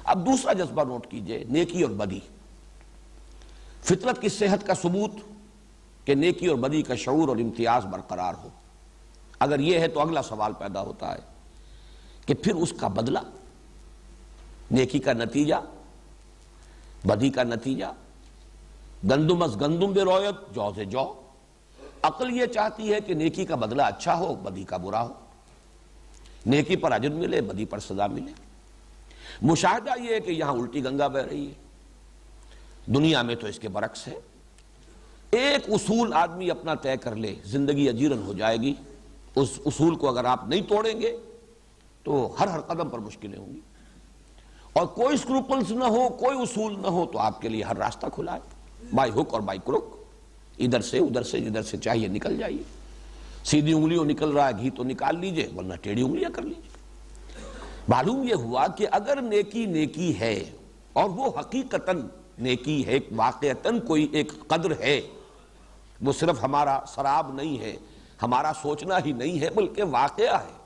اب دوسرا جذبہ نوٹ کیجئے، نیکی اور بدی. فطرت کی صحت کا ثبوت کہ نیکی اور بدی کا شعور اور امتیاز برقرار ہو. اگر یہ ہے تو اگلا سوال پیدا ہوتا ہے کہ پھر اس کا بدلہ، نیکی کا نتیجہ، بدی کا نتیجہ. گندم از گندم بے رویت، جو سے جو. عقل یہ چاہتی ہے کہ نیکی کا بدلہ اچھا ہو، بدی کا برا ہو، نیکی پر اجر ملے، بدی پر سزا ملے. مشاہدہ یہ ہے کہ یہاں الٹی گنگا بہہ رہی ہے. دنیا میں تو اس کے برعکس ہے. ایک اصول آدمی اپنا طے کر لے، زندگی اجیرن ہو جائے گی. اس اصول کو اگر آپ نہیں توڑیں گے تو ہر قدم پر مشکلیں ہوں گی. اور کوئی اسکروپلز نہ ہو، کوئی اصول نہ ہو تو آپ کے لیے ہر راستہ کھلا ہے، بائی ہک اور بائی کروک. ادھر سے ادھر سے جدھر سے چاہیے نکل جائیے. سیدھی انگلیوں نکل رہا ہے گھی تو نکال لیجئے، ورنہ ٹیڑھی انگلیاں کر لیجئے. معلوم یہ ہوا کہ اگر نیکی نیکی ہے اور وہ حقیقتاً نیکی ہے، واقعتاً کوئی ایک قدر ہے، وہ صرف ہمارا سراب نہیں ہے، ہمارا سوچنا ہی نہیں ہے، بلکہ واقعہ ہے.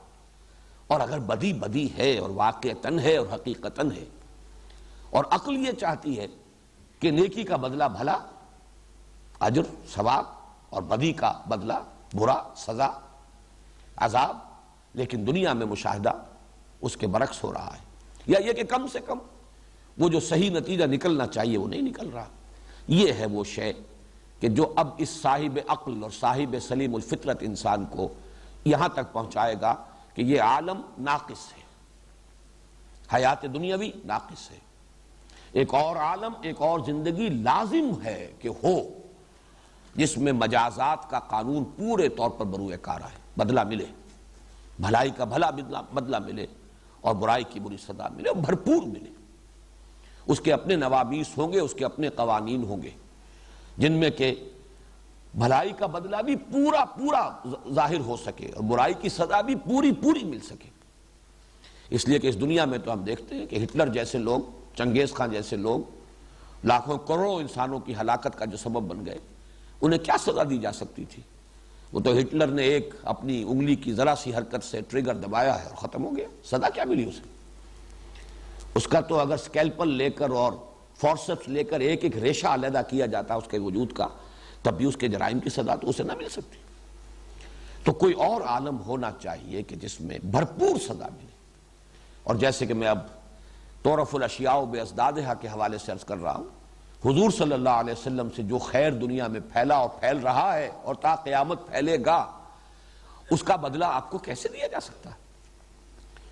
اور اگر بدی بدی ہے اور واقعتاً ہے اور حقیقتاً ہے، اور عقل یہ چاہتی ہے کہ نیکی کا بدلہ بھلا، اجر ثواب، اور بدی کا بدلہ برا، سزا، عذاب، لیکن دنیا میں مشاہدہ اس کے برعکس ہو رہا ہے. یا یہ کہ کم سے کم وہ جو صحیح نتیجہ نکلنا چاہیے وہ نہیں نکل رہا. یہ ہے وہ شے کہ جو اب اس صاحب عقل اور صاحب سلیم الفطرت انسان کو یہاں تک پہنچائے گا کہ یہ عالم ناقص ہے، حیات دنیاوی ناقص ہے. ایک اور عالم، ایک اور زندگی لازم ہے کہ ہو، جس میں مجازات کا قانون پورے طور پر بروئے کار ہے. بدلہ ملے، بھلائی کا بھلا بدلہ ملے اور برائی کی بری سزا ملے، اور بھرپور ملے. اس کے اپنے نوامیس ہوں گے، اس کے اپنے قوانین ہوں گے، جن میں کہ بھلائی کا بدلہ بھی پورا پورا ظاہر ہو سکے اور برائی کی سزا بھی پوری پوری مل سکے. اس لیے کہ اس دنیا میں تو ہم دیکھتے ہیں کہ ہٹلر جیسے لوگ، چنگیز خان جیسے لوگ لاکھوں کروڑوں انسانوں کی ہلاکت کا جو سبب بن گئے، انہیں کیا سزا دی جا سکتی تھی؟ وہ تو ہٹلر نے ایک اپنی انگلی کی ذرا سی حرکت سے ٹریگر دبایا ہے اور ختم ہو گیا. سزا کیا ملی اسے؟ اس کا تو اگر سکیلپل لے کر اور فورسپس لے کر ایک ایک ریشہ علیحدہ کیا جاتا اس کے وجود کا، تب بھی اس کے جرائم کی سزا تو اسے نہ مل سکتی. تو کوئی اور عالم ہونا چاہیے کہ جس میں بھرپور سزا ملے. اور جیسے کہ میں اب تعرف الاشیاء بازدادہا کے حوالے سے عرض کر رہا ہوں، حضور صلی اللہ علیہ وسلم سے جو خیر دنیا میں پھیلا اور پھیل رہا ہے اور تا قیامت پھیلے گا، اس کا بدلہ آپ کو کیسے دیا جا سکتا ہے؟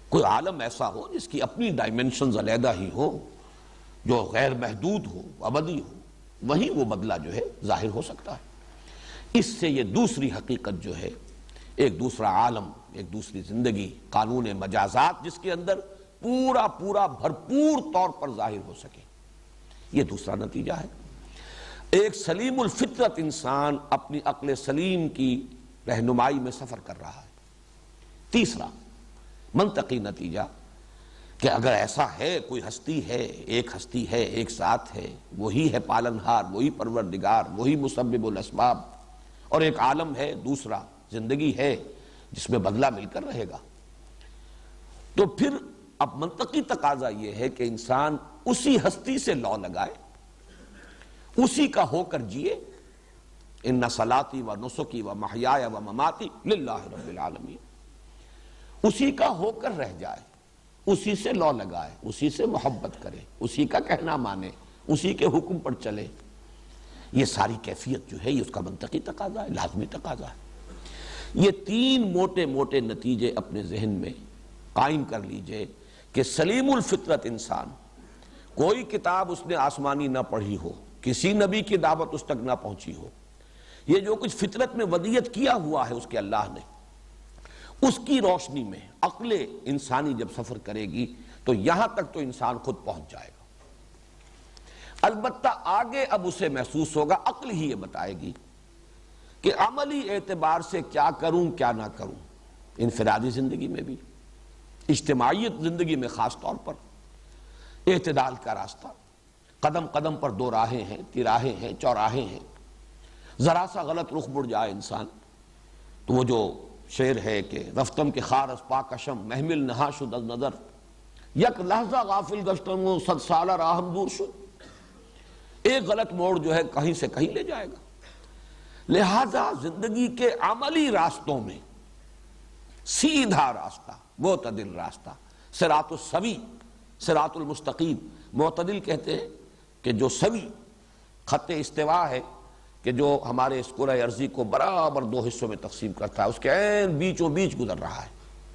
کوئی عالم ایسا ہو جس کی اپنی ڈائمنشنز علیحدہ ہی ہو، جو غیر محدود ہو، ابدی ہو، وہیں وہ بدلہ جو ہے ظاہر ہو سکتا ہے. اس سے یہ دوسری حقیقت جو ہے، ایک دوسرا عالم، ایک دوسری زندگی، قانون مجازات جس کے اندر پورا پورا بھرپور طور پر ظاہر ہو سکے، یہ دوسرا نتیجہ ہے. ایک سلیم الفطرت انسان اپنی عقل سلیم کی رہنمائی میں سفر کر رہا ہے. تیسرا منطقی نتیجہ کہ اگر ایسا ہے، کوئی ہستی ہے، ایک ہستی ہے، ایک ذات ہے، وہی ہے پالنہار، وہی پروردگار، وہی مسبب الاسباب، اور ایک عالم ہے دوسرا، زندگی ہے جس میں بدلہ مل کر رہے گا، تو پھر اب منطقی تقاضا یہ ہے کہ انسان اسی ہستی سے لو لگائے، اسی کا ہو کر جیے. ان صلاتی و نسکی و محیایا و مماتی للہ رب العالمین، اسی کا ہو کر رہ جائے، اسی سے لو لگائے، اسی سے محبت کرے، اسی کا کہنا مانے، اسی کے حکم پر چلے. یہ ساری کیفیت جو ہے یہ اس کا منطقی تقاضا ہے، لازمی تقاضا ہے. یہ تین موٹے موٹے نتیجے اپنے ذہن میں قائم کر لیجئے کہ سلیم الفطرت انسان، کوئی کتاب اس نے آسمانی نہ پڑھی ہو، کسی نبی کی دعوت اس تک نہ پہنچی ہو، یہ جو کچھ فطرت میں ودیت کیا ہوا ہے اس کے اللہ نے، اس کی روشنی میں عقل انسانی جب سفر کرے گی تو یہاں تک تو انسان خود پہنچ جائے گا. البتہ آگے اب اسے محسوس ہوگا، عقل ہی یہ بتائے گی کہ عملی اعتبار سے کیا کروں کیا نہ کروں، انفرادی زندگی میں بھی، اجتماعیت زندگی میں خاص طور پر. اعتدال کا راستہ، قدم قدم پر دو راہیں ہیں، تراہیں ہیں، چوراہے ہیں. ذرا سا غلط رخ مڑ جائے انسان تو وہ جو شعر ہے کہ رفتم کے خار از پاکشم محمل نہا شد از نظر، یک لحظہ غافل گشتم و 100 سالہ راہم دور شد، ایک غلط موڑ جو ہے کہیں سے کہیں لے جائے گا۔ لہذا زندگی کے عملی راستوں میں سیدھا راستہ، معتدل راستہ، صراط السوی، صراط المستقیم، معتدل کہتے ہیں کہ جو سوی خط استوا ہے کہ جو ہمارے اس کرۂ ارضی کو برابر 2 حصوں میں تقسیم کرتا ہے، اس کے عین بیچوں بیچ گزر رہا ہے،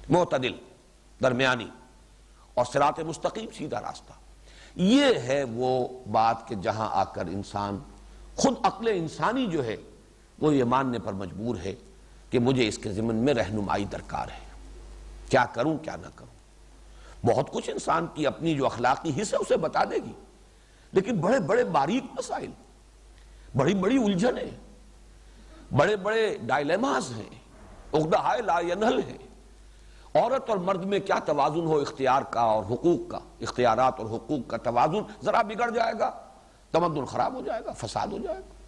معتدل، درمیانی، اور صراط مستقیم سیدھا راستہ۔ یہ ہے وہ بات کہ جہاں آ کر انسان خود عقل انسانی جو ہے وہ یہ ماننے پر مجبور ہے کہ مجھے اس کے ضمن میں رہنمائی درکار ہے، کیا کروں کیا نہ کروں۔ بہت کچھ انسان کی اپنی جو اخلاقی حص ہے اسے بتا دے گی، لیکن بڑے بڑے باریک مسائل، بڑی بڑی الجھنیں، بڑے بڑے ڈائلیماز ہیں، عقدہائے لا ینحل ہیں۔ عورت اور مرد میں کیا توازن ہو اختیار کا اور حقوق کا، اختیارات اور حقوق کا توازن ذرا بگڑ جائے گا، تمدن خراب ہو جائے گا، فساد ہو جائے گا۔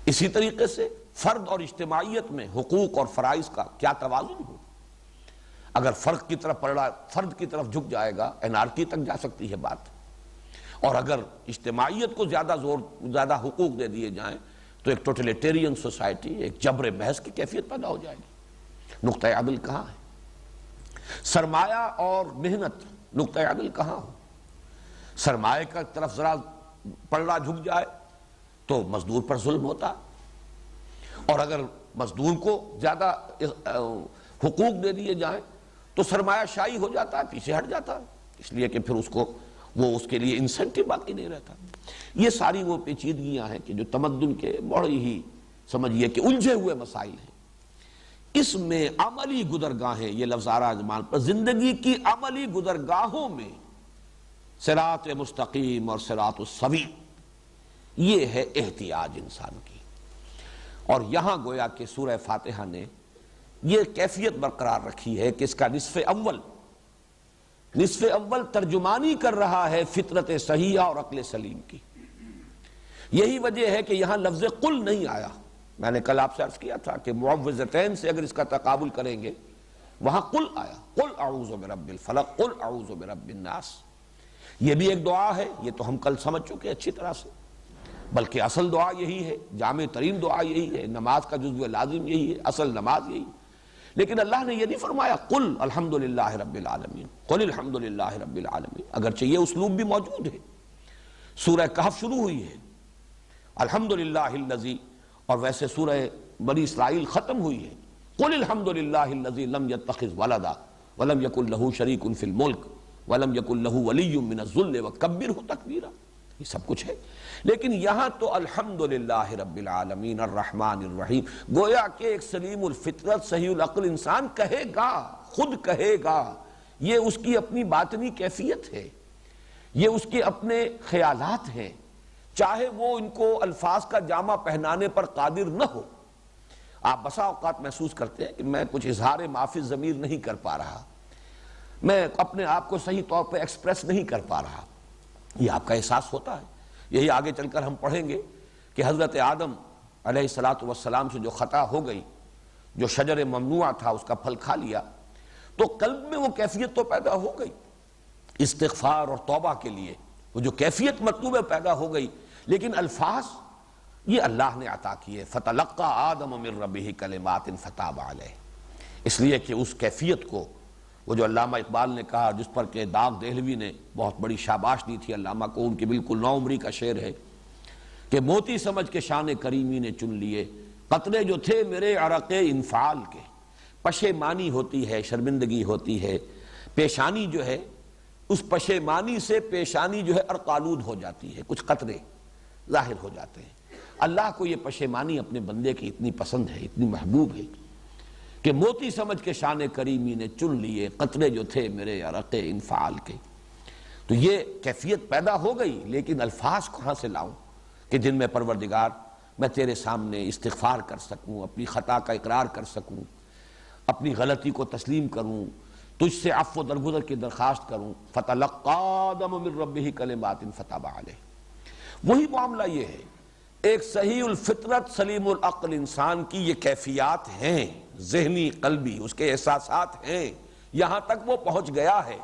اسی طریقے سے فرد اور اجتماعیت میں حقوق اور فرائض کا کیا توازن ہو، اگر فرد کی طرف جھک جائے گا انارکی تک جا سکتی ہے بات، اور اگر اجتماعیت کو زیادہ حقوق دے دیے جائیں تو ایک ٹوٹلیٹیرین سوسائٹی، ایک جبر محض کی کیفیت پیدا ہو جائے گی۔ نقطہ عدل کہاں ہے؟ سرمایہ اور محنت، نقطہ عدل کہاں ہو؟ سرمایہ کا طرف ذرا پلڑا جھک جائے تو مزدور پر ظلم ہوتا، اور اگر مزدور کو زیادہ حقوق دے دیے جائیں تو سرمایہ شاہی ہو جاتا ہے، پیچھے ہٹ جاتا ہے، اس لیے کہ پھر اس کے لیے انسینٹیو باقی نہیں رہتا۔ یہ ساری وہ پیچیدگیاں ہیں کہ جو تمدن کے بڑے ہی سمجھیے کہ الجھے ہوئے مسائل ہیں۔ اس میں عملی گزرگاہیں، یہ لفظ آ رہا ہے زبان پر، زندگی کی عملی گزرگاہوں میں صراط مستقیم اور صراط السوی، یہ ہے احتیاج انسان کی۔ اور یہاں گویا کہ سورہ فاتحہ نے یہ کیفیت برقرار رکھی ہے کہ اس کا نصف اول ترجمانی کر رہا ہے فطرت صحیحہ اور عقل سلیم کی۔ یہی وجہ ہے کہ یہاں لفظ قل نہیں آیا۔ میں نے کل آپ سے عرض کیا تھا کہ معوذتین سے اگر اس کا تقابل کریں گے، وہاں قل آیا، قل اعوذ برب الفلق، قل اعوذ برب الناس۔ یہ بھی ایک دعا ہے، یہ تو ہم کل سمجھ چکے اچھی طرح سے، بلکہ اصل دعا یہی ہے، جامع ترین دعا یہی ہے، نماز کا جزو لازم یہی ہے، اصل نماز یہی ہے۔ لیکن اللہ نے یہ نہیں فرمایا قل الحمدللہ رب العالمین، قل الحمدللہ رب العالمین، اگرچہ یہ اسلوب بھی موجود ہے۔ سورہ کہف شروع ہوئی ہے الحمدللہ الذی، اور ویسے سورہ بنی اسرائیل ختم ہوئی ہے قل الحمدللہ الذی لم یتخذ ولدا ولم یکن لہ شریک فی الملک ولم یکن لہ ولی من الذل وکبرہ تکبیرا، یہ سب کچھ ہے۔ لیکن یہاں تو الحمدللہ رب العالمین الرحمن الرحیم، گویا کہ ایک سلیم الفطرت صحیح العقل انسان کہے گا، خود کہے گا، یہ اس کی اپنی باطنی کیفیت ہے، یہ اس کے اپنے خیالات ہیں، چاہے وہ ان کو الفاظ کا جامہ پہنانے پر قادر نہ ہو۔ آپ بسا اوقات محسوس کرتے ہیں کہ میں کچھ اظہار معافی ضمیر نہیں کر پا رہا، میں اپنے آپ کو صحیح طور پہ ایکسپریس نہیں کر پا رہا، یہ آپ کا احساس ہوتا ہے۔ یہی آگے چل کر ہم پڑھیں گے کہ حضرت آدم علیہ السلام سے جو خطا ہو گئی، جو شجر ممنوع تھا اس کا پھل کھا لیا، تو قلب میں وہ کیفیت تو پیدا ہو گئی استغفار اور توبہ کے لیے، وہ جو کیفیت مطلوب ہے پیدا ہو گئی، لیکن الفاظ یہ اللہ نے عطا کیے، فَتَلَقَّى آدَمُ مِن رَبِّهِ كَلِمَاتٍ فَتَابَ عَلَيْهِ، اس لیے کہ اس کیفیت کو وہ جو علامہ اقبال نے کہا، جس پر کہ داغ دہلوی نے بہت بڑی شاباش دی تھی علامہ کو، ان کی بالکل نو عمری کا شعر ہے کہ موتی سمجھ کے شان کریمی نے چن لیے قطرے جو تھے میرے عرق انفعال کے۔ پشیمانی ہوتی ہے، شرمندگی ہوتی ہے، پیشانی جو ہے اس پشیمانی سے پیشانی جو ہے ارقالود ہو جاتی ہے، کچھ قطرے ظاہر ہو جاتے ہیں۔ اللہ کو یہ پشیمانی اپنے بندے کی اتنی پسند ہے، اتنی محبوب ہے کہ موتی سمجھ کے شان کریمی نے چن لیے قطرے جو تھے میرے عرق انفعال کے۔ تو یہ کیفیت پیدا ہو گئی، لیکن الفاظ کہاں سے لاؤں کہ جن میں پروردگار میں تیرے سامنے استغفار کر سکوں، اپنی خطا کا اقرار کر سکوں، اپنی غلطی کو تسلیم کروں، تجھ سے عفو و درگزر کی درخواست کروں۔ فَتَلَقَّى آدَمُ مِن رَبِّهِ كَلِمَاتٍ فَتَابَ عَلَيْهِ۔ وہی معاملہ یہ ہے، ایک صحیح الفطرت سلیم العقل انسان کی یہ کیفیات ہیں، ذہنی قلبی اس کے احساسات ہیں، یہاں تک وہ پہنچ گیا ہے،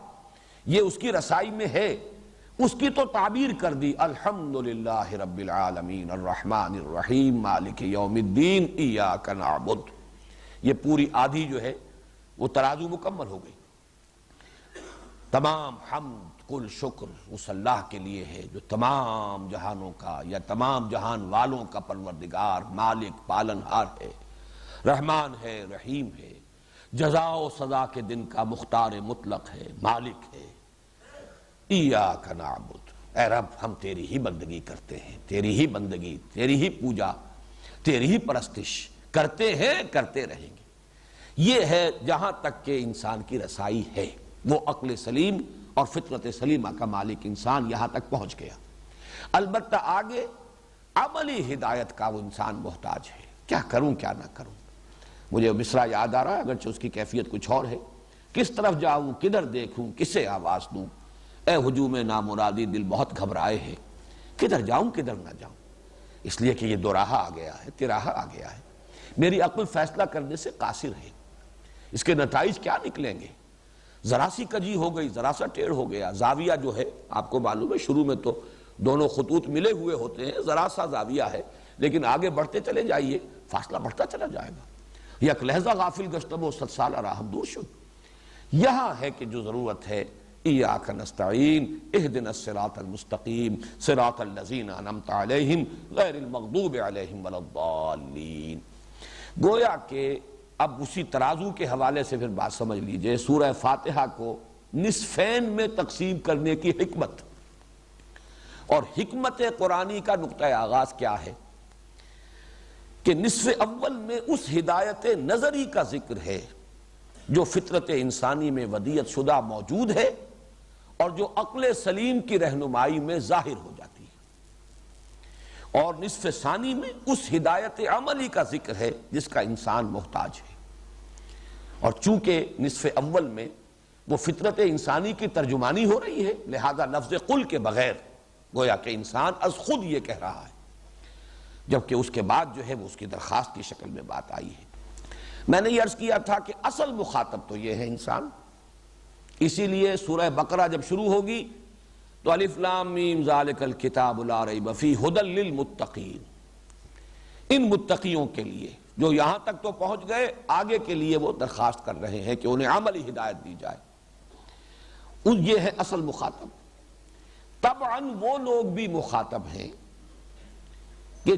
یہ اس کی رسائی میں ہے، اس کی تو تعبیر کر دی الحمدللہ رب العالمین الرحمن الرحیم مالک یوم الدین ایاک نعبد. یہ پوری آدھی جو ہے وہ ترازو مکمل ہو گئی. تمام حمد کل شکر اس اللہ کے لیے ہے جو تمام جہانوں کا یا تمام جہان والوں کا پروردگار، مالک، پالنہار ہے، رحمان ہے، رحیم ہے، جزا و سزا کے دن کا مختار مطلق ہے، مالک ہے. ایاک نعبد، اے رب ہم تیری ہی بندگی کرتے ہیں، تیری ہی بندگی، تیری ہی پوجا، تیری ہی پرستش کرتے ہیں، کرتے رہیں گے. یہ ہے جہاں تک کہ انسان کی رسائی ہے. وہ عقل سلیم اور فطرت سلیمہ کا مالک انسان یہاں تک پہنچ گیا. البتہ آگے عملی ہدایت کا وہ انسان محتاج ہے. کیا کروں کیا نہ کروں. مجھے مصرع یاد آ رہا ہے اگرچہ اس کی کیفیت کچھ اور ہے. کس طرف جاؤں، کدھر دیکھوں، کسے آواز دوں، اے ہجوم نامرادی دل بہت گھبرائے ہے. کدھر جاؤں کدھر نہ جاؤں. اس لیے کہ یہ دوراہا آ گیا ہے، تراہا آ گیا ہے. میری عقل فیصلہ کرنے سے قاصر ہے. اس کے نتائج کیا نکلیں گے. ذرا سی کجی ہو گئی، ذرا سا ٹیڑھ ہو گیا. زاویہ جو ہے آپ کو معلوم ہے شروع میں تو دونوں خطوط ملے ہوئے ہوتے ہیں، ذرا سا زاویہ ہے، لیکن آگے بڑھتے چلے جائیے فاصلہ بڑھتا چلا جائے گا. یک لحظہ غافل گشتم و 100 سالہ راہم دور شد. یہاں ہے کہ جو ضرورت ہے ایاک نستعین اہدنا الصراط المستقیم صراط الذین انعمت علیہم غیر المغضوب علیہم ولا الضالین. گویا کہ اب اسی ترازو کے حوالے سے پھر بات سمجھ لیجئے. سورہ فاتحہ کو نصفین میں تقسیم کرنے کی حکمت اور حکمت قرآنی کا نقطہ آغاز کیا ہے کہ نصف اول میں اس ہدایت نظری کا ذکر ہے جو فطرت انسانی میں ودیعت شدہ موجود ہے اور جو عقل سلیم کی رہنمائی میں ظاہر ہو جاتی ہے. اور نصف ثانی میں اس ہدایت عملی کا ذکر ہے جس کا انسان محتاج ہے. اور چونکہ نصف اول میں وہ فطرت انسانی کی ترجمانی ہو رہی ہے، لہذا لفظ قل کے بغیر گویا کہ انسان از خود یہ کہہ رہا ہے، جبکہ اس کے بعد جو ہے وہ اس کی درخواست کی شکل میں بات آئی ہے. میں نے یہ عرض کیا تھا کہ اصل مخاطب تو یہ ہے انسان. اسی لیے سورہ بقرہ جب شروع ہوگی تو الف لام میم ذالک الکتاب لا ریب فیہ ھدی للمتقین، ان متقیوں کے لیے جو یہاں تک تو پہنچ گئے، آگے کے لیے وہ درخواست کر رہے ہیں کہ انہیں عملی ہدایت دی جائے. یہ ہے اصل مخاطب. طبعاً وہ لوگ بھی مخاطب ہیں کہ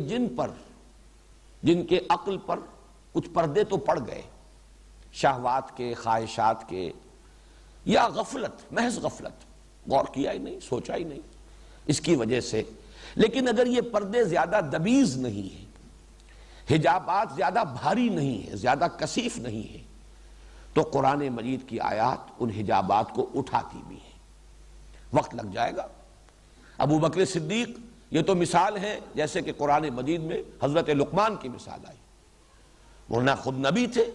جن کے عقل پر کچھ پردے تو پڑ گئے، شہوات کے، خواہشات کے، یا غفلت، محض غفلت، غور کیا ہی نہیں، سوچا ہی نہیں اس کی وجہ سے. لیکن اگر یہ پردے زیادہ دبیز نہیں ہیں، حجابات زیادہ بھاری نہیں ہیں، زیادہ کثیف نہیں ہیں، تو قرآن مجید کی آیات ان حجابات کو اٹھاتی بھی ہیں. وقت لگ جائے گا. ابو بکر صدیق یہ تو مثال ہے جیسے کہ قرآن مجید میں حضرت لقمان کی مثال آئی. وہ نہ خود نبی تھے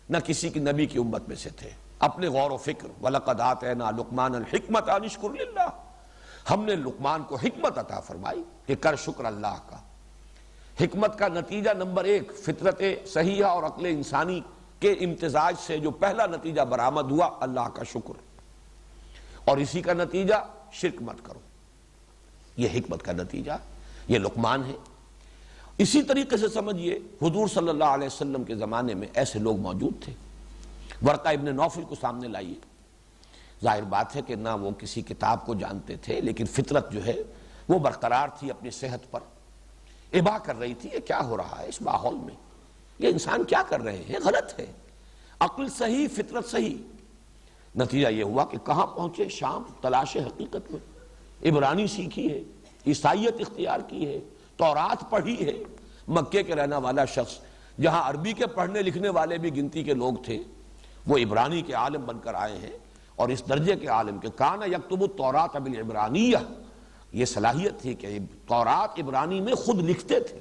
نہ کسی کی نبی کی امت میں سے تھے. اپنے غور و فکر وَلَقَدْ آتَيْنَا لُقْمَانَ الْحِكْمَةَ أَنِ اشْكُرْ لِلَّهِ، ہم نے لقمان کو حکمت عطا فرمائی کہ کر شکر اللہ کا. حکمت کا نتیجہ نمبر 1 فطرت صحیحہ اور عقل انسانی کے امتزاج سے جو پہلا نتیجہ برآمد ہوا اللہ کا شکر، اور اسی کا نتیجہ شرک مت کرو. یہ حکمت کا نتیجہ، یہ لقمان ہے. اسی طریقے سے سمجھیے حضور صلی اللہ علیہ وسلم کے زمانے میں ایسے لوگ موجود تھے. ورقہ ابن نوفل کو سامنے لائیے. ظاہر بات ہے کہ نہ وہ کسی کتاب کو جانتے تھے، لیکن فطرت جو ہے وہ برقرار تھی اپنی صحت پر. ابا کر رہی تھی یہ کیا ہو رہا ہے اس ماحول میں، یہ انسان کیا کر رہے ہیں، غلط ہے. عقل صحیح، فطرت صحیح. نتیجہ یہ ہوا کہ کہاں پہنچے؟ شام، تلاش حقیقت میں. عبرانی سیکھی ہے، عیسائیت اختیار کی ہے، تورات پڑھی ہے. مکے کے رہنے والا شخص جہاں عربی کے پڑھنے لکھنے والے بھی گنتی کے لوگ تھے، وہ عبرانی کے عالم بن کر آئے ہیں. اور اس درجے کے عالم کہ کان یکتب التوراۃ بالعبرانیہ، یہ صلاحیت تھی کہ تورات عبرانی میں خود لکھتے تھے.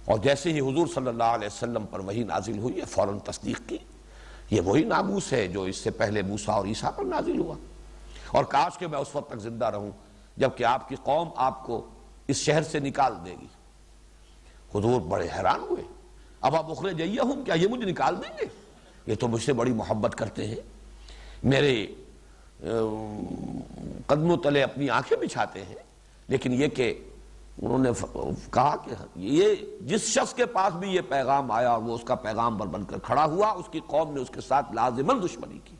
اور جیسے ہی حضور صلی اللہ علیہ وسلم پر وحی نازل ہوئی ہے فوراً تصدیق کی. یہ وہی ناموس ہے جو اس سے پہلے موسیٰ اور عیسیٰ پر نازل ہوا، اور کاش کہ میں اس وقت تک زندہ رہوں جبکہ آپ کی قوم آپ کو اس شہر سے نکال دے گی. حضور بڑے حیران ہوئے. اب آپ اخرجیہم، کیا یہ مجھے نکال دیں گے؟ یہ تو مجھ سے بڑی محبت کرتے ہیں، میرے قدموں تلے اپنی آنکھیں بچھاتے ہیں، لیکن یہ کہ انہوں نے کہا کہ یہ جس شخص کے پاس بھی یہ پیغام آیا اور وہ اس کا پیغام بن کر کھڑا ہوا، اس کی قوم نے اس کے ساتھ لازماً دشمنی کی۔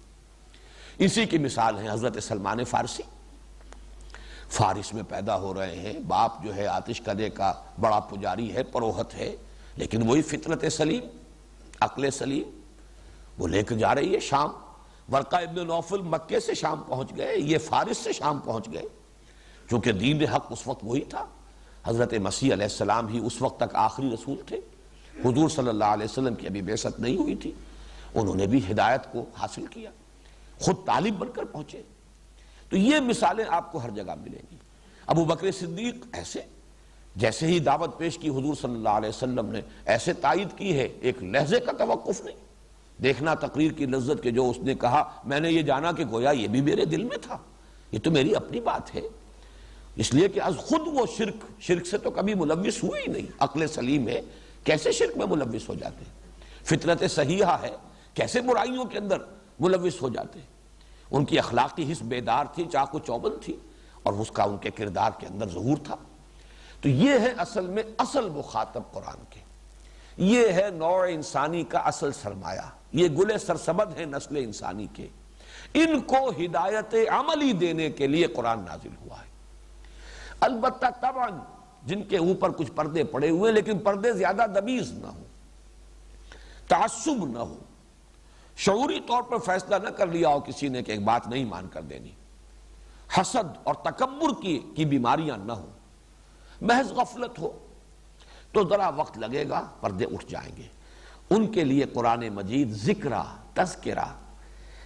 اسی کی مثال ہے حضرت سلمان فارسی، فارس میں پیدا ہو رہے ہیں، باپ جو ہے آتش کدے کا بڑا پجاری ہے، پروہت ہے، لیکن وہی فطرت سلیم، عقل سلیم وہ لے کر جا رہی ہے شام۔ ورقہ ابن نوفل مکے سے شام پہنچ گئے، یہ فارس سے شام پہنچ گئے، چونکہ دین حق اس وقت وہی تھا۔ حضرت مسیح علیہ السلام ہی اس وقت تک آخری رسول تھے، حضور صلی اللہ علیہ وسلم کی ابھی بعثت نہیں ہوئی تھی، انہوں نے بھی ہدایت کو حاصل کیا، خود طالب بن کر پہنچے۔ تو یہ مثالیں آپ کو ہر جگہ ملیں گی۔ ابو بکر صدیق ایسے، جیسے ہی دعوت پیش کی حضور صلی اللہ علیہ وسلم نے ایسے تائید کی ہے، ایک لحظے کا توقف نہیں۔ دیکھنا تقریر کی لذت کہ جو اس نے کہا، میں نے یہ جانا کہ گویا یہ بھی میرے دل میں تھا، یہ تو میری اپنی بات ہے، اس لیے کہ از خود وہ شرک سے تو کبھی ملوث ہوئی ہی نہیں۔ عقل سلیم ہے، کیسے شرک میں ملوث ہو جاتے ہیں؟ فطرت صحیحہ ہے، کیسے برائیوں کے اندر ملوث ہو جاتے ہیں؟ ان کی اخلاقی حس بیدار تھی، چاق و چوبند تھی، اور اس کا ان کے کردار کے اندر ظہور تھا۔ تو یہ ہے اصل میں اصل مخاطب قرآن کے، یہ ہے نوع انسانی کا اصل سرمایہ، یہ گل سرسبد ہیں نسل انسانی کے، ان کو ہدایت عملی دینے کے لیے قرآن نازل ہوا ہے۔ البتہ طبعا جن کے اوپر کچھ پردے پڑے ہوئے، لیکن پردے زیادہ دبیز نہ ہو، تعصب نہ ہو، شعوری طور پر فیصلہ نہ کر لیا ہو کسی نے کہ ایک بات نہیں مان کر دینی، حسد اور تکبر کی بیماریاں نہ ہو، محض غفلت ہو، تو ذرا وقت لگے گا، پردے اٹھ جائیں گے۔ ان کے لیے قرآن مجید ذکرہ، تذکرہ،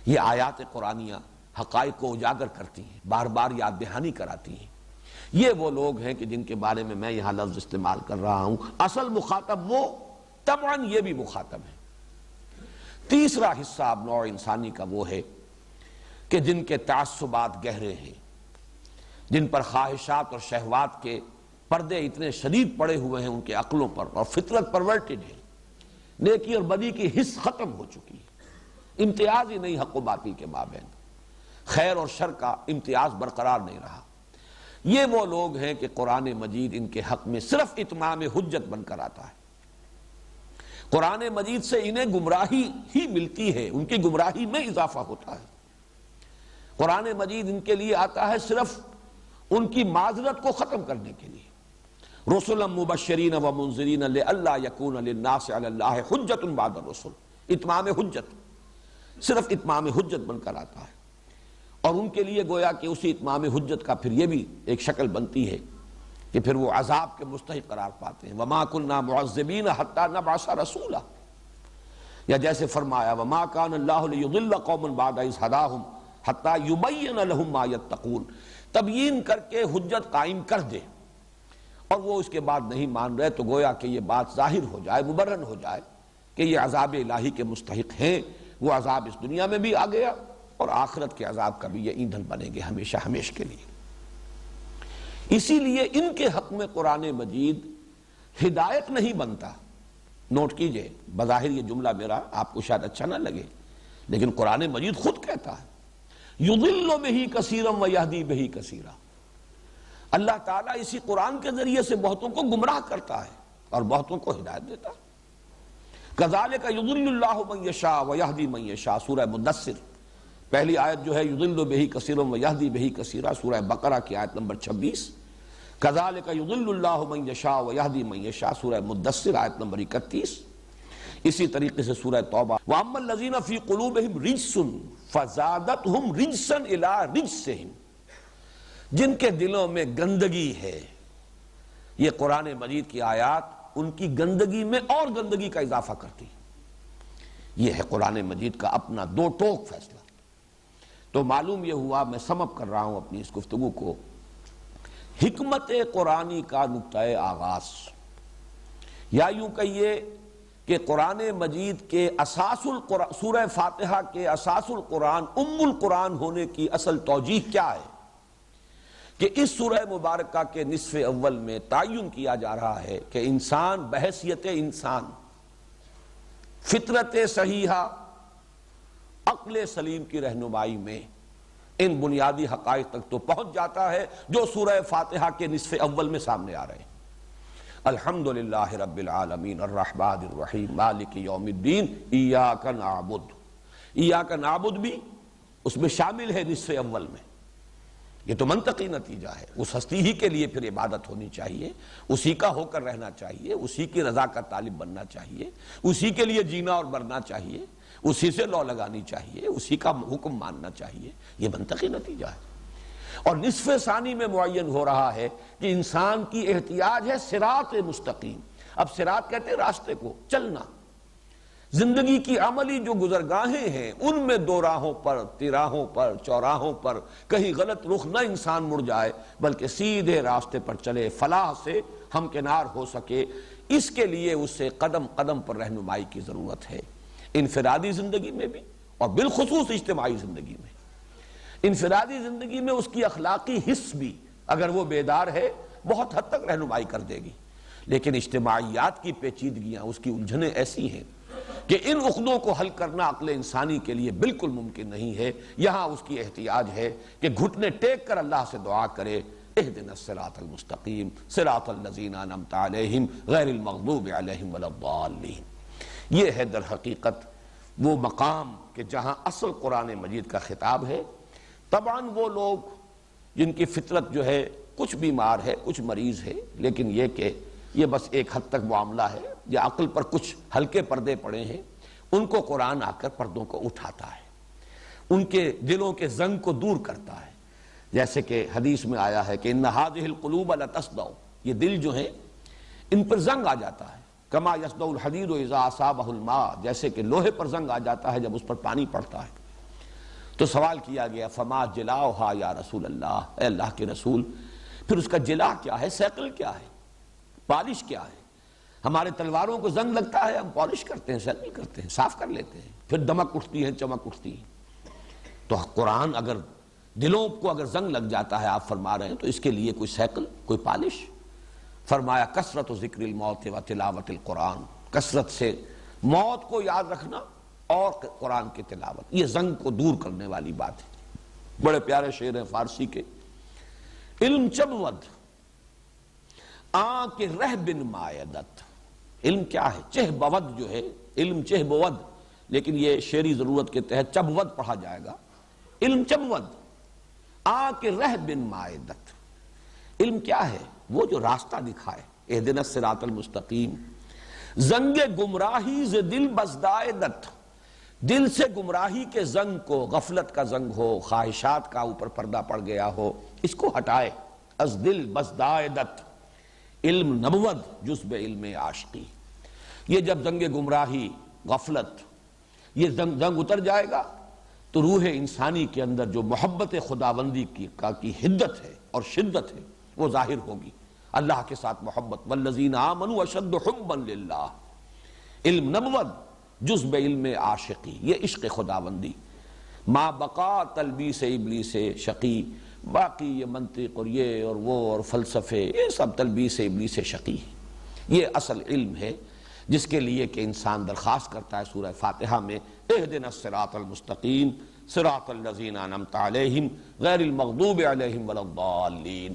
یہ آیات قرآنیہ حقائق کو اجاگر کرتی ہیں، بار بار یاد دہانی کراتی ہیں۔ یہ وہ لوگ ہیں کہ جن کے بارے میں میں یہاں لفظ استعمال کر رہا ہوں، اصل مخاطب وہ، طبعاً یہ بھی مخاطب ہے۔ تیسرا حصہ اب نوع انسانی کا وہ ہے کہ جن کے تعصبات گہرے ہیں، جن پر خواہشات اور شہوات کے پردے اتنے شدید پڑے ہوئے ہیں ان کے عقلوں پر، اور فطرت پرورٹڈ ہے، نیکی اور بدی کی حس ختم ہو چکی ہے، امتیاز ہی نہیں حق و باطل کے مابین، خیر اور شر کا امتیاز برقرار نہیں رہا۔ یہ وہ لوگ ہیں کہ قرآن مجید ان کے حق میں صرف اتمام حجت بن کر آتا ہے۔ قرآن مجید سے انہیں گمراہی ہی ملتی ہے، ان کی گمراہی میں اضافہ ہوتا ہے۔ قرآن مجید ان کے لیے آتا ہے صرف ان کی معذرت کو ختم کرنے کے لیے۔ رسلا مبشرین و منذرین لئلا یکون للناس علی اللہ حجت بعد الرسل، اتمام حجت، صرف اتمام حجت بن کر آتا ہے، اور ان کے لیے گویا کہ اسی اتمام حجت کا پھر یہ بھی ایک شکل بنتی ہے کہ پھر وہ عذاب کے مستحق قرار پاتے ہیں۔ وما كنا معذبین حتی نبعث رسولا، یا جیسے فرمایا وما كان اللہ لیضل قوما بعد اذ ہداہم حتی یبین لہم ما یتقون، تبیین کر کے حجت قائم کر دے، اور وہ اس کے بعد نہیں مان رہے تو گویا کہ یہ بات ظاہر ہو جائے، مبرہن ہو جائے کہ یہ عذاب الہی کے مستحق ہیں۔ وہ عذاب اس دنیا میں بھی آ گیا، اور آخرت کے عذاب کا بھی یہ ایندھن بنیں گے ہمیشہ ہمیشہ کے لیے۔ اسی لیے ان کے حق میں قرآن مجید ہدایت نہیں بنتا۔ نوٹ کیجئے، بظاہر یہ جملہ میرا آپ کو شاید اچھا نہ لگے، لیکن قرآن مجید خود کہتا ہے یضل بہ کثیرا ویہدی بہ کثیرا، اللہ تعالیٰ اسی قرآن کے ذریعے سے بہتوں کو گمراہ کرتا ہے اور بہتوں کو ہدایت دیتا ہے۔ کذالک یضل اللہ من یشاء ویہدی من یشاء، سورہ مدثر پہلی آیت جو ہے یضل بہ کثیرا ویہدی بہ کثیرا، سورہ بقرہ کی آیت نمبر 26۔ کذالک یضل اللہ من یشاء ویہدی من یشاء، سورہ مدثر آیت نمبر 31۔ اسی طریقے سے سورہ توبہ وَأَمَّا الَّذِينَ فِي قُلُوبِهِمْ رِجْسٌ فَزَادَتْهُمْ رِجْسًا إِلَىٰ رِجْسِهِمْ، جن کے دلوں میں گندگی ہے، یہ قرآن مجید کی آیات ان کی گندگی میں اور گندگی کا اضافہ کرتی۔ یہ ہے قرآن مجید کا اپنا دو ٹوک فیصلہ۔ تو معلوم یہ ہوا، میں سم اپ کر رہا ہوں اپنی اس گفتگو کو، حکمت قرآنی کا نقطہ آغاز، یا یوں کہیے کہ قرآن مجید کے اساس القرآن، سورہ فاتحہ کے اساس القرآن، ام القرآن ہونے کی اصل توجیہ کیا ہے کہ اس سورہ مبارکہ کے نصف اول میں تعین کیا جا رہا ہے کہ انسان بحیثیت انسان، فطرت صحیحہ، عقل سلیم کی رہنمائی میں ان بنیادی حقائق تک تو پہنچ جاتا ہے جو سورہ فاتحہ کے نصف اول میں سامنے آ رہے ہیں۔ الحمدللہ رب العالمین الرحمن الرحیم مالک یوم الدین ایاک نعبد، ایاک نعبد بھی اس میں شامل ہے نصف اول میں۔ یہ تو منطقی نتیجہ ہے، اس ہستی ہی کے لیے پھر عبادت ہونی چاہیے، اسی کا ہو کر رہنا چاہیے، اسی کی رضا کا طالب بننا چاہیے، اسی کے لیے جینا اور مرنا چاہیے، اسی سے لو لگانی چاہیے، اسی کا حکم ماننا چاہیے۔ یہ منطقی نتیجہ ہے۔ اور نصف ثانی میں معین ہو رہا ہے کہ انسان کی احتیاج ہے صراط مستقیم۔ اب صراط کہتے ہیں راستے کو، چلنا۔ زندگی کی عملی جو گزرگاہیں ہیں ان میں دو راہوں پر، تراہوں پر، چوراہوں پر کہیں غلط رخ نہ انسان مڑ جائے، بلکہ سیدھے راستے پر چلے، فلاح سے ہمکنار ہو سکے، اس کے لیے اسے قدم قدم پر رہنمائی کی ضرورت ہے، انفرادی زندگی میں بھی اور بالخصوص اجتماعی زندگی میں۔ انفرادی زندگی میں اس کی اخلاقی حس بھی اگر وہ بیدار ہے بہت حد تک رہنمائی کر دے گی، لیکن اجتماعیات کی پیچیدگیاں، اس کی الجھنیں ایسی ہیں کہ ان عقدوں کو حل کرنا عقل انسانی کے لیے بالکل ممکن نہیں ہے۔ یہاں اس کی احتیاج ہے کہ گھٹنے ٹیک کر اللہ سے دعا کرے، اہدنا الصراط المستقیم صراط الذین انعمت علیہم غیر المغضوب علیہم ولا الضالین۔ یہ ہے در حقیقت وہ مقام کہ جہاں اصل قرآن مجید کا خطاب ہے۔ طبعاً وہ لوگ جن کی فطرت جو ہے کچھ بیمار ہے، کچھ مریض ہے، لیکن یہ کہ یہ بس ایک حد تک معاملہ ہے، یا عقل پر کچھ ہلکے پردے پڑے ہیں، ان کو قرآن آ کر پردوں کو اٹھاتا ہے، ان کے دلوں کے زنگ کو دور کرتا ہے۔ جیسے کہ حدیث میں آیا ہے کہ ان هذه القلوب لتصدع، یہ دل جو ہیں ان پر زنگ آ جاتا ہے، کما یصدع الحدید اذا اصابه الماء، جیسے کہ لوہے پر زنگ آ جاتا ہے جب اس پر پانی پڑتا ہے۔ تو سوال کیا گیا فما جلاؤہا یا رسول اللہ، اے اللہ کے رسول پھر اس کا جلا کیا ہے، سیکل کیا ہے، پالش کیا ہے؟ ہمارے تلواروں کو زنگ لگتا ہے، ہم پالش کرتے ہیں، سیکل کرتے ہیں، صاف کر لیتے ہیں، پھر دمک اٹھتی ہے، چمک اٹھتی ہے۔ تو قرآن اگر دلوں کو اگر زنگ لگ جاتا ہے، آپ فرما رہے ہیں، تو اس کے لیے کوئی سیکل، کوئی پالش؟ فرمایا کثرت ذکر الموت و تلاوت القرآن، کثرت سے موت کو یاد رکھنا اور قرآن کی تلاوت، یہ زنگ کو دور کرنے والی بات ہے۔ بڑے پیارے شعر ہیں فارسی کے، علم چبود آن کے رہ بن مایدت۔ علم کیا ہے؟ چہ بود جو ہے، علم چہ بود، لیکن یہ شعری ضرورت کے تحت چبود پڑھا جائے گا۔ علم چبود آن کے رہ بن مایدت۔ علم کیا ہے؟ وہ جو راستہ دکھائے، اہدنا الصراط المستقیم۔ زنگ گمراہی ز دل بزدائدت، دل سے گمراہی کے زنگ کو، غفلت کا زنگ ہو، خواہشات کا اوپر پردہ پڑ گیا ہو، اس کو ہٹائے۔ از دل بزدائدت علم نبوت جزب علم عاشقی۔ یہ جب زنگ گمراہی، غفلت، یہ زنگ اتر جائے گا تو روح انسانی کے اندر جو محبت خداوندی کی حدت ہے اور شدت ہے وہ ظاہر ہوگی، اللہ کے ساتھ محبت، والذین آمنوا اشد حبا للہ۔ علم نبوت جزب علم عاشقی، یہ عشق خداوندی۔ ما بقا تلبیس ابلیس شقی، باقی یہ منطق اور یہ اور وہ اور فلسفے، یہ سب تلبیس ابلیس شقی۔ یہ اصل علم ہے جس کے لیے کہ انسان درخواست کرتا ہے سورہ فاتحہ میں اہدنا الصراط المستقیم صراط الذین انعمت علیہم غیر المغضوب علیہم ولا الضالین۔